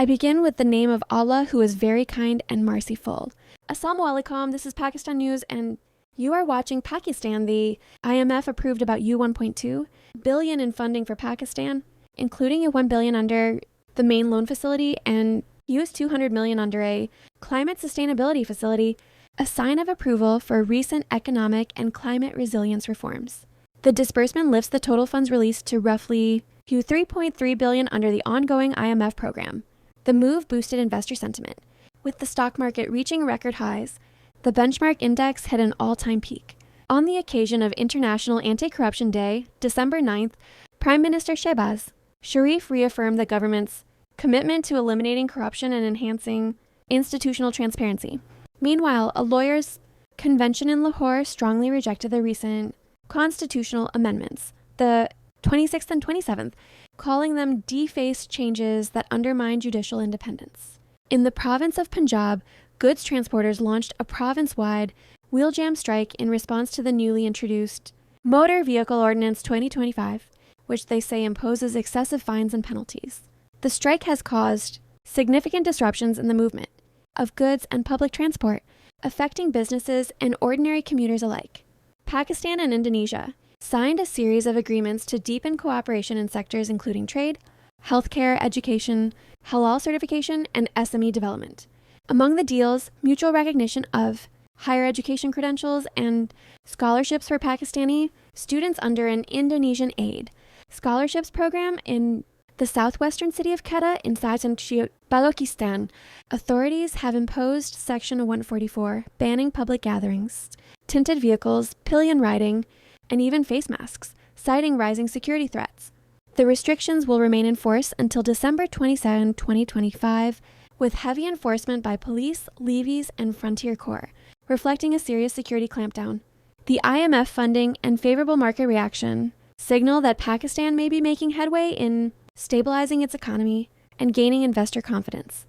I begin with the name of Allah, who is very kind and merciful. Assalamu alaikum, this is Pakistan News, and you are watching Pakistan. The IMF approved about $1.2 billion in funding for Pakistan, including a $1 billion under the main loan facility and $200 million under a climate sustainability facility, a sign of approval for recent economic and climate resilience reforms. The disbursement lifts the total funds released to roughly $3.3 billion under the ongoing IMF program. The move boosted investor sentiment, with the stock market reaching record highs. The benchmark index hit an all-time peak. On the occasion of International Anti-Corruption Day, December 9th, Prime Minister Shehbaz Sharif reaffirmed the government's commitment to eliminating corruption and enhancing institutional transparency. Meanwhile, a lawyers' convention in Lahore strongly rejected the recent constitutional amendments, the 26th and 27th, calling them defaced changes that undermine judicial independence. In the province of Punjab, goods transporters launched a province-wide wheel jam strike in response to the newly introduced Motor Vehicle Ordinance 2025, which they say imposes excessive fines and penalties. The strike has caused significant disruptions in the movement of goods and public transport, affecting businesses and ordinary commuters alike. Pakistan and Indonesia signed a series of agreements to deepen cooperation in sectors including trade, healthcare, education, halal certification, and SME development. Among the deals, mutual recognition of higher education credentials and scholarships for Pakistani students under an Indonesian aid scholarships program in the southwestern city of Quetta in Balochistan. Authorities have imposed Section 144, banning public gatherings, tinted vehicles, pillion riding, and even face masks, citing rising security threats. The restrictions will remain in force until December 27, 2025, with heavy enforcement by police, levies, and Frontier Corps, reflecting a serious security clampdown. The IMF funding and favorable market reaction signal that Pakistan may be making headway in stabilizing its economy and gaining investor confidence,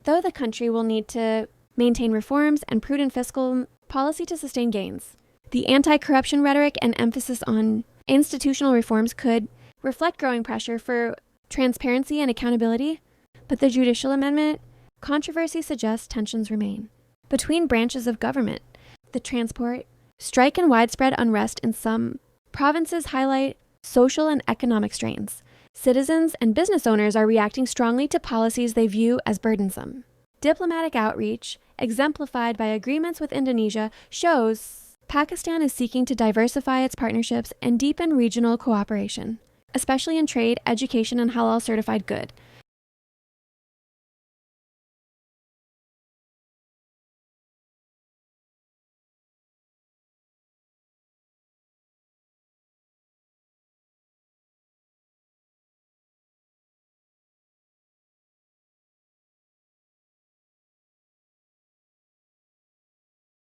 though the country will need to maintain reforms and prudent fiscal policy to sustain gains. The anti-corruption rhetoric and emphasis on institutional reforms could reflect growing pressure for transparency and accountability, but the judicial amendment controversy suggests tensions remain between branches of government. The transport strike and widespread unrest in some provinces highlight social and economic strains. Citizens and business owners are reacting strongly to policies they view as burdensome. Diplomatic outreach, exemplified by agreements with Indonesia, shows Pakistan is seeking to diversify its partnerships and deepen regional cooperation, especially in trade, education, and halal certified good.